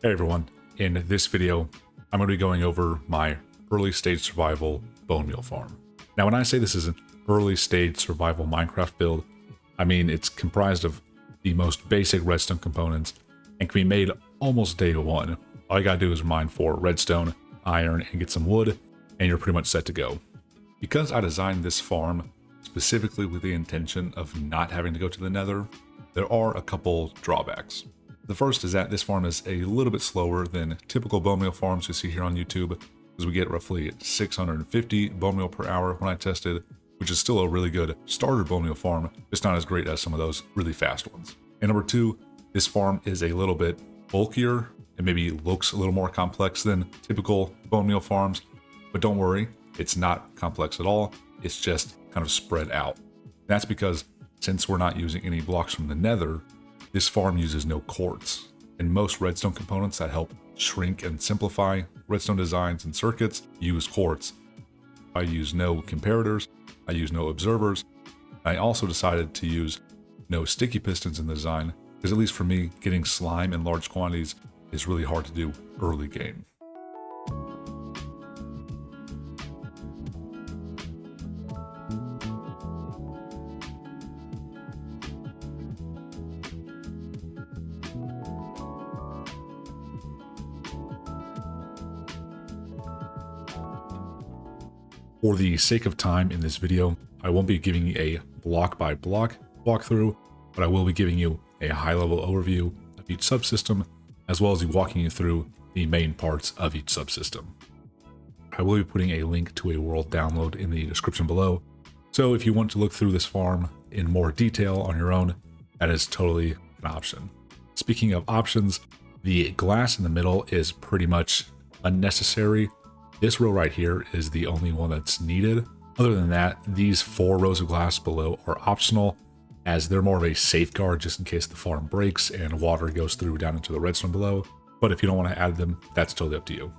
Hey everyone, in this video, I'm going to be going over my early stage survival bone meal farm. Now when I say this is an early stage survival Minecraft build, I mean it's comprised of the most basic redstone components and can be made almost day one. All you gotta do is mine for redstone, iron, and get some wood, and you're pretty much set to go. Because I designed this farm specifically with the intention of not having to go to the nether, there are a couple drawbacks. The first is that this farm is a little bit slower than typical bone meal farms you see here on YouTube, because we get roughly 650 bone meal per hour when I tested, which is still a really good starter bone meal farm, just not as great as some of those really fast ones. And number two, this farm is a little bit bulkier and maybe looks a little more complex than typical bone meal farms, but don't worry, it's not complex at all, it's just kind of spread out. That's because since we're not using any blocks from the nether, this farm uses no quartz, and most redstone components that help shrink and simplify redstone designs and circuits use quartz. I use no comparators, I use no observers. I also decided to use no sticky pistons in the design, because at least for me, getting slime in large quantities is really hard to do early game. For the sake of time in this video, I won't be giving you a block by block walkthrough, but I will be giving you a high level overview of each subsystem, as well as walking you through the main parts of each subsystem. I will be putting a link to a world download in the description below, so if you want to look through this farm in more detail on your own, that is totally an option. Speaking of options, the glass in the middle is pretty much unnecessary. This row right here is the only one that's needed. Other than that, these 4 rows of glass below are optional, as they're more of a safeguard just in case the farm breaks and water goes through down into the redstone below. But if you don't want to add them, that's totally up to you.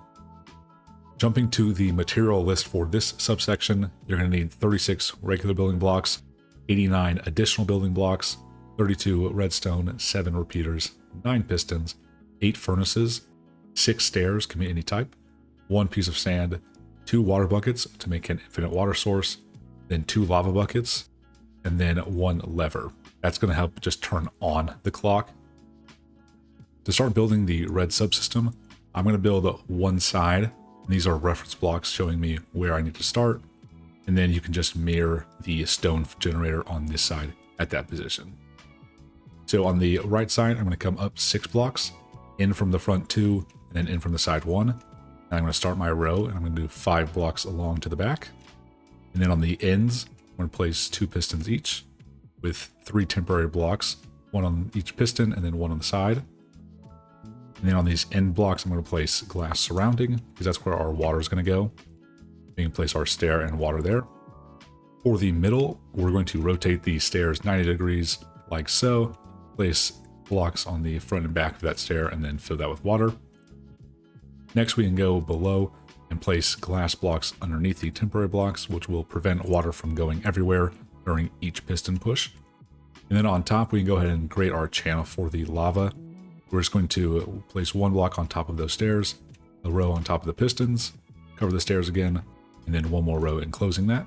Jumping to the material list for this subsection, you're going to need 36 regular building blocks, 89 additional building blocks, 32 redstone, 7 repeaters, 9 pistons, 8 furnaces, 6 stairs, can be any type, 1 piece of sand, 2 water buckets to make an infinite water source, then 2 lava buckets, and then 1 lever. That's going to help just turn on the clock. To start building the red subsystem, I'm going to build one side. These are reference blocks showing me where I need to start, and then you can just mirror the stone generator on this side at that position. So on the right side, I'm going to come up 6 blocks, in from the front 2, and then in from the side 1. I'm going to start my row, and I'm going to do 5 blocks along to the back. And then on the ends, I'm going to place 2 pistons each with 3 temporary blocks, 1 on each piston and then 1 on the side. And then on these end blocks, I'm going to place glass surrounding, because that's where our water is going to go. We can place our stair and water there. For the middle, we're going to rotate the stairs 90 degrees like so, place blocks on the front and back of that stair, and then fill that with water. Next, we can go below and place glass blocks underneath the temporary blocks, which will prevent water from going everywhere during each piston push. And then on top, we can go ahead and create our channel for the lava. We're just going to place 1 block on top of those stairs, a row on top of the pistons, cover the stairs again, and then 1 more row enclosing that.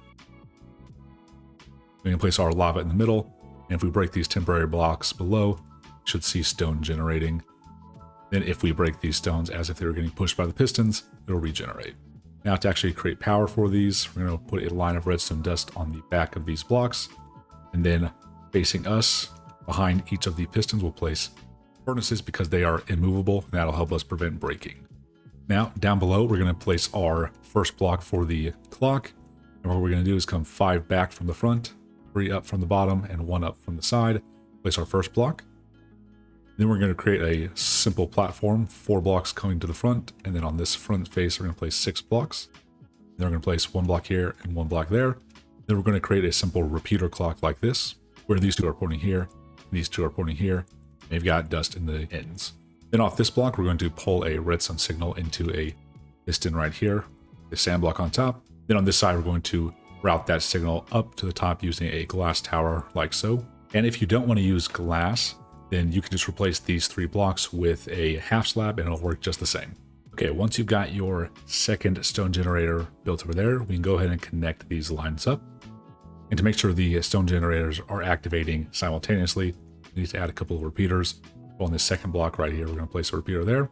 We can place our lava in the middle, and if we break these temporary blocks below, you should see stone generating. Then if we break these stones as if they were getting pushed by the pistons, it'll regenerate. Now to actually create power for these, we're going to put a line of redstone dust on the back of these blocks. And then facing us, behind each of the pistons, we'll place furnaces because they are immovable. And that'll help us prevent breaking. Now down below, we're going to place our first block for the clock. And what we're going to do is come 5 back from the front, 3 up from the bottom, and 1 up from the side. Place our first block. Then we're going to create a simple platform, 4 blocks coming to the front, and then on this front face, we're going to place 6 blocks. Then we're going to place 1 block here and 1 block there. Then we're going to create a simple repeater clock like this, where these 2 are pointing here, and these 2 are pointing here, and you've got dust in the ends. Then off this block, we're going to pull a redstone signal into a piston right here, the sand block on top. Then on this side, we're going to route that signal up to the top using a glass tower like so. And if you don't want to use glass, then you can just replace these 3 blocks with a half slab and it'll work just the same. Okay, once you've got your second stone generator built over there, we can go ahead and connect these lines up. And to make sure the stone generators are activating simultaneously, we need to add a couple of repeaters. On this second block right here, we're going to place a repeater there.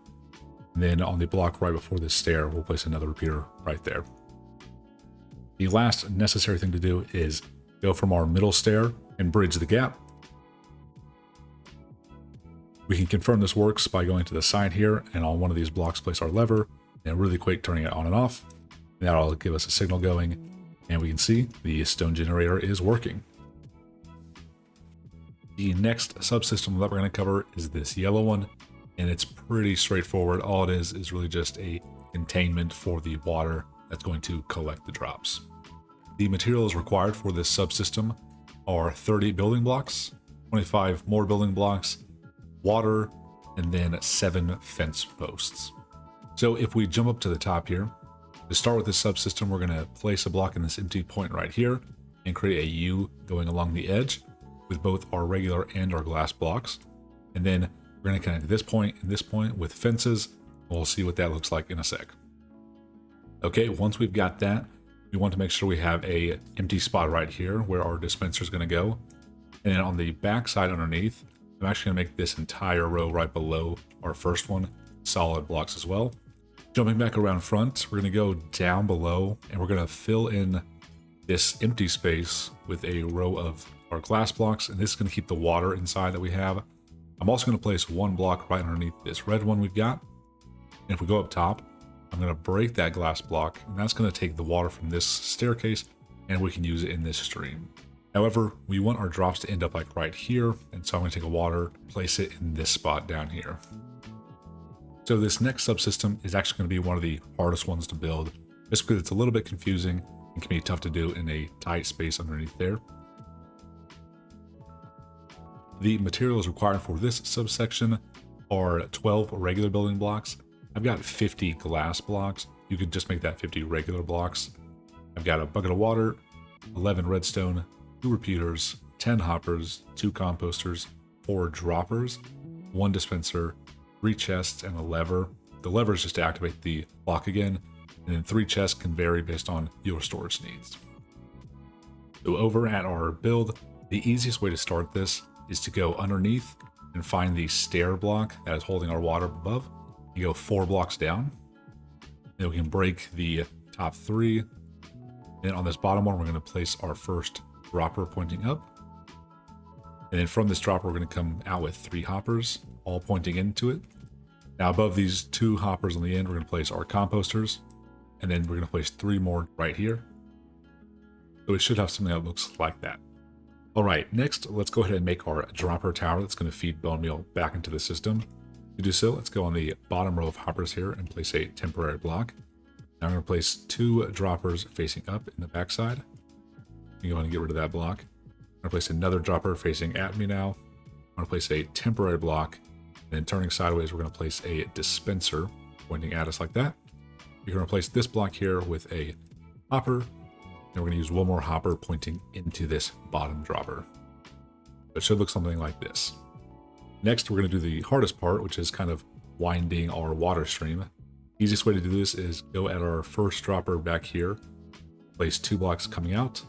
And then on the block right before this stair, we'll place another repeater right there. The last necessary thing to do is go from our middle stair and bridge the gap. We can confirm this works by going to the side here and on one of these blocks place our lever and really quick turning it on and off. And that'll give us a signal going and we can see the stone generator is working. The next subsystem that we're going to cover is this yellow one, and it's pretty straightforward. All it is really just a containment for the water that's going to collect the drops. The materials required for this subsystem are 30 building blocks, 25 more building blocks, water, and then 7 fence posts. So if we jump up to the top here, to start with this subsystem, we're going to place a block in this empty point right here and create a U going along the edge with both our regular and our glass blocks. And then we're going to connect this point and this point with fences. We'll see what that looks like in a sec. Okay, once we've got that, we want to make sure we have a empty spot right here where our dispenser is going to go. And then on the back side underneath, I'm actually going to make this entire row right below our first one solid blocks as well. Jumping back around front, we're going to go down below and we're going to fill in this empty space with a row of our glass blocks, and this is going to keep the water inside that we have. I'm also going to place one block right underneath this red one we've got. And if we go up top, I'm going to break that glass block, and that's going to take the water from this staircase and we can use it in this stream. However, we want our drops to end up like right here, and so I'm going to take a water, place it in this spot down here. So this next subsystem is actually going to be one of the hardest ones to build, just because it's a little bit confusing and can be tough to do in a tight space underneath there. The materials required for this subsection are 12 regular building blocks. I've got 50 glass blocks. You could just make that 50 regular blocks. I've got a bucket of water, 11 redstone, 2 repeaters, 10 hoppers, 2 composters, 4 droppers, 1 dispenser, 3 chests, and a lever. The lever is just to activate the block again, and then 3 chests can vary based on your storage needs. So over at our build, the easiest way to start this is to go underneath and find the stair block that is holding our water above. You go 4 blocks down. Then we can break the top 3. Then on this bottom one, we're going to place our first dropper pointing up. And then from this dropper, we're going to come out with 3 hoppers, all pointing into it. Now above these 2 hoppers on the end, we're going to place our composters. And then we're going to place 3 more right here. So we should have something that looks like that. All right, next, let's go ahead and make our dropper tower that's going to feed bone meal back into the system. To do so, let's go on the bottom row of hoppers here and place a temporary block. Now I'm going to place 2 droppers facing up in the backside. You can go ahead and get rid of that block. I'm going to place another dropper facing at me now. I'm going to place a temporary block, and then turning sideways, we're going to place a dispenser pointing at us like that. We're going to replace this block here with a hopper. And we're going to use one more hopper pointing into this bottom dropper. It should look something like this. Next, we're going to do the hardest part, which is kind of winding our water stream. Easiest way to do this is go at our first dropper back here, place 2 blocks coming out,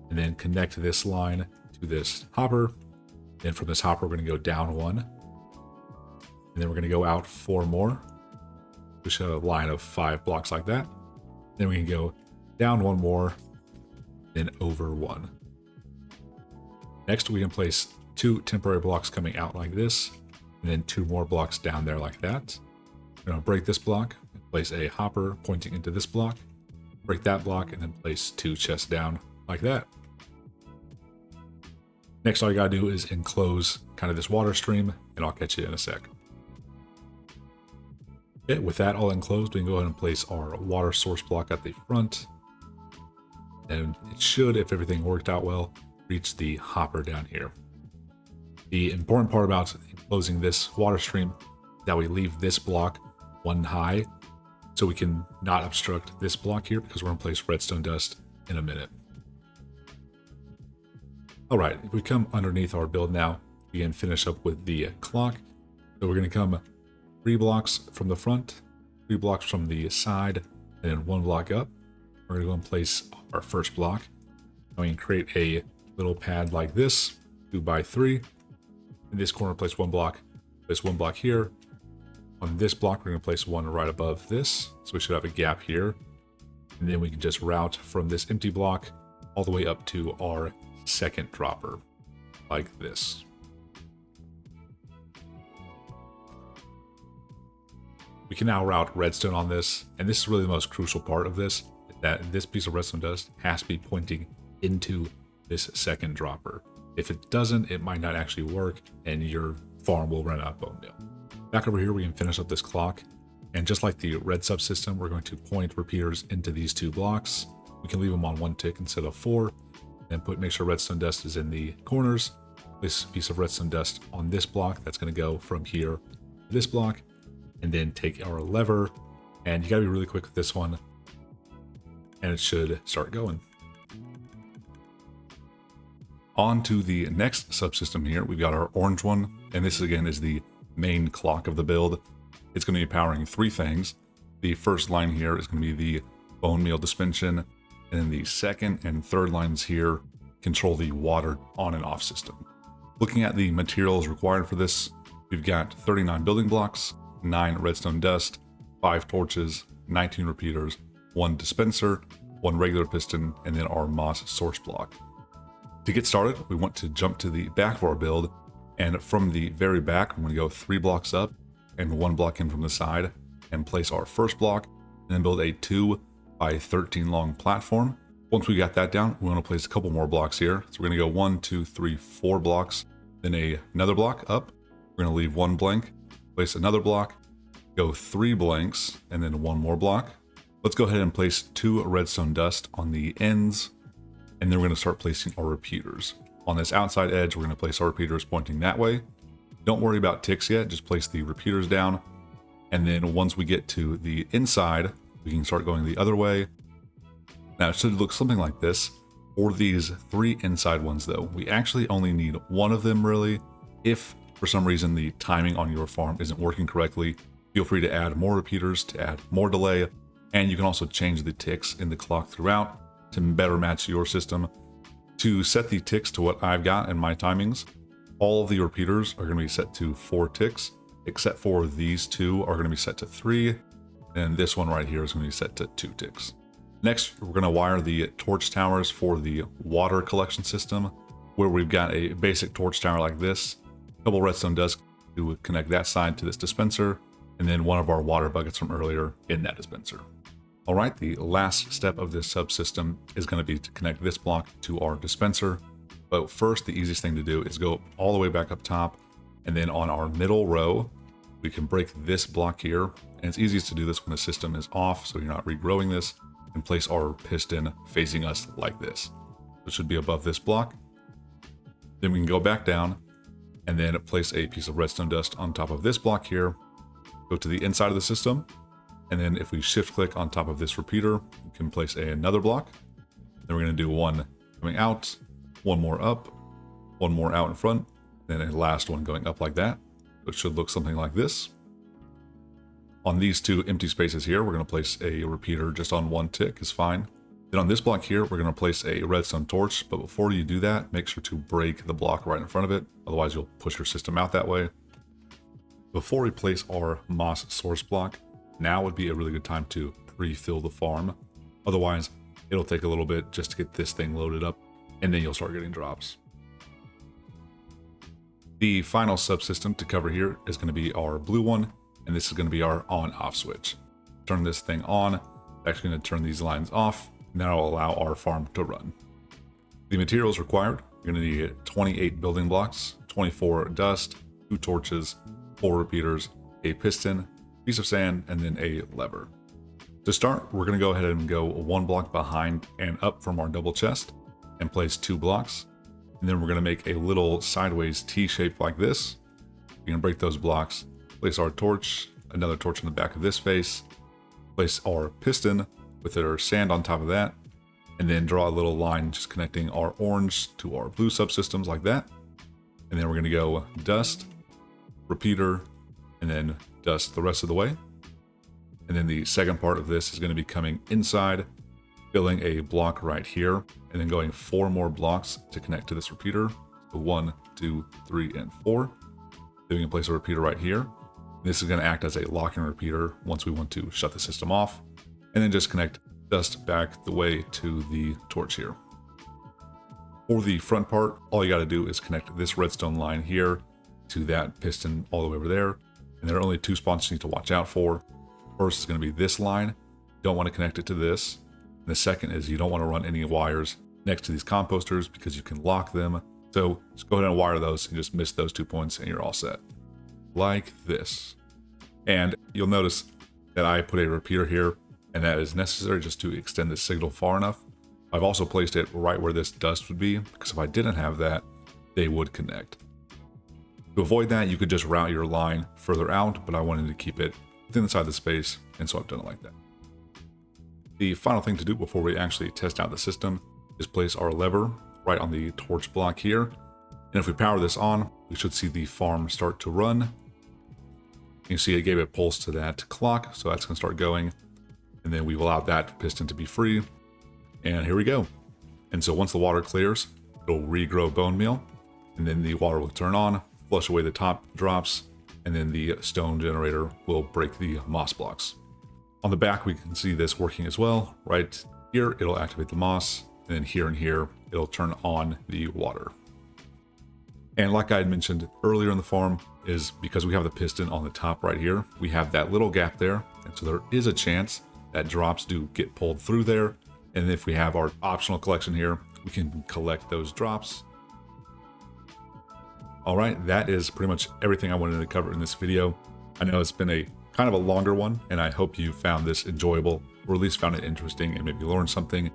and then connect this line to this hopper. Then from this hopper, we're going to go down 1. And then we're going to go out 4 more. We should have a line of 5 blocks like that. Then we can go down 1 more, then over 1. Next, we can place 2 temporary blocks coming out like this, and then 2 more blocks down there like that. We're going to break this block, and place a hopper pointing into this block, break that block, and then place 2 chests down like that. Next, all you gotta do is enclose kind of this water stream, and I'll catch you in a sec. Okay, with that all enclosed, we can go ahead and place our water source block at the front. And it should, if everything worked out well, reach the hopper down here. The important part about enclosing this water stream is that we leave this block 1 high, so we can not obstruct this block here because we're going to place redstone dust in a minute. All right, if we come underneath our build now, we can finish up with the clock. So we're going to come 3 blocks from the front, 3 blocks from the side, and then 1 block up. We're going to go and place our first block. And we can create a little pad like this, 2 by 3. In this corner, place 1 block here. On this block, we're going to place 1 right above this. So we should have a gap here. And then we can just route from this empty block all the way up to our second dropper, like this. We can now route redstone on this, and this is really the most crucial part of this, that this piece of redstone dust has to be pointing into this second dropper. If it doesn't, it might not actually work, and your farm will run out of bone meal. Back over here, we can finish up this clock, and just like the red subsystem, we're going to point repeaters into these 2 blocks. We can leave them on 1 tick instead of 4, and make sure redstone dust is in the corners. Place a piece of redstone dust on this block. That's going to go from here to this block, and then take our lever, and you got to be really quick with this one, and it should start going. On to the next subsystem here, we've got our orange one, and this again is the main clock of the build. It's going to be powering 3 things. The first line here is going to be the bone meal dispensation, and then the second and third lines here control the water on and off system. Looking at the materials required for this, we've got 39 building blocks, 9 redstone dust, 5 torches, 19 repeaters, 1 dispenser, 1 regular piston, and then our moss source block. To get started, we want to jump to the back of our build, and from the very back, I'm going to go 3 blocks up and 1 block in from the side, and place our first block, and then build a 2 by 13 long platform. Once we got that down, we want to place a couple more blocks here. So we're going to go 1, 2, 3, 4 blocks, then another block up. We're going to leave 1 blank, place another block, go 3 blanks, and then 1 more block. Let's go ahead and place 2 redstone dust on the ends, and then we're going to start placing our repeaters. On this outside edge, we're going to place our repeaters pointing that way. Don't worry about ticks yet, just place the repeaters down. And then once we get to the inside, we can start going the other way. Now it should look something like this. For these 3 inside ones though, we actually only need 1 of them really. If for some reason the timing on your farm isn't working correctly, feel free to add more repeaters to add more delay. And you can also change the ticks in the clock throughout to better match your system. To set the ticks to what I've got in my timings, all of the repeaters are going to be set to 4 ticks, except for these 2 are going to be set to 3, and this one right here is going to be set to 2 ticks. Next, we're going to wire the torch towers for the water collection system, where we've got a basic torch tower like this, a couple redstone dust to connect that side to this dispenser, and then 1 of our water buckets from earlier in that dispenser. All right, the last step of this subsystem is going to be to connect this block to our dispenser. But first, the easiest thing to do is go all the way back up top, and then on our middle row, we can break this block here. And it's easiest to do this when the system is off, so you're not regrowing this, and place our piston facing us like this. It should be above this block. Then we can go back down, and then place a piece of redstone dust on top of this block here, go to the inside of the system, and then if we shift click on top of this repeater, we can place another block. Then we're going to do 1 coming out, 1 more up, 1 more out in front, then a last one going up like that. It should look something like this. On these 2 empty spaces here, we're going to place a repeater just on 1 tick is fine. Then on this block here, we're going to place a redstone torch, but before you do that, make sure to break the block right in front of it. Otherwise, you'll push your system out that way. Before we place our moss source block, now would be a really good time to pre-fill the farm. Otherwise, it'll take a little bit just to get this thing loaded up, and then you'll start getting drops. The final subsystem to cover here is going to be our blue one, and this is going to be our on-off switch. Turn this thing on, it's actually going to turn these lines off, and that'll allow our farm to run. The materials required, you're going to need 28 building blocks, 24 dust, 2 torches, 4 repeaters, a piston, piece of sand, and then a lever. To start, we're going to go ahead and go 1 block behind and up from our double chest and place 2 blocks. And then we're going to make a little sideways T shape like this. We're going to break those blocks, place our torch, another torch in the back of this face, place our piston with our sand on top of that, and then draw a little line just connecting our orange to our blue subsystems like that. And And then we're going to go dust, repeater, and then dust the rest of the way. And then the second part of this is going to be coming inside, filling a block right here, and then going 4 more blocks to connect to this repeater. So 1, 2, 3, and 4. Then we can place a repeater right here. This is going to act as a locking repeater once we want to shut the system off. And then just connect dust back the way to the torch here. For the front part, all you got to do is connect this redstone line here to that piston all the way over there. And there are only 2 spots you need to watch out for. First is going to be this line. You don't want to connect it to this. And the second is you don't want to run any wires next to these composters because you can lock them. So just go ahead and wire those and just miss those 2 points and you're all set. Like this. And you'll notice that I put a repeater here, and that is necessary just to extend the signal far enough. I've also placed it right where this dust would be, because if I didn't have that, they would connect. To avoid that, you could just route your line further out, but I wanted to keep it within inside the space, and so I've done it like that. The final thing to do before we actually test out the system is place our lever right on the torch block here. And if we power this on, we should see the farm start to run. You see it gave a pulse to that clock, so that's going to start going. And then we allow that piston to be free. And here we go. And so once the water clears, it'll regrow bone meal. And then the water will turn on, flush away the top drops, and then the stone generator will break the moss blocks. On the back, we can see this working as well. Right here, it'll activate the moss. And then here and here, it'll turn on the water. And like I had mentioned earlier in the farm, is because we have the piston on the top right here, we have that little gap there. And so there is a chance that drops do get pulled through there. And if we have our optional collection here, we can collect those drops. All right, that is pretty much everything I wanted to cover in this video. I know it's been a kind of a longer one, and I hope you found this enjoyable, or at least found it interesting and maybe learned something.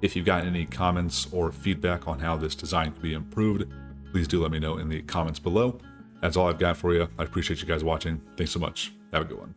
If you've got any comments or feedback on how this design could be improved, please do let me know in the comments below. That's all I've got for you. I appreciate you guys watching. Thanks so much. Have a good one.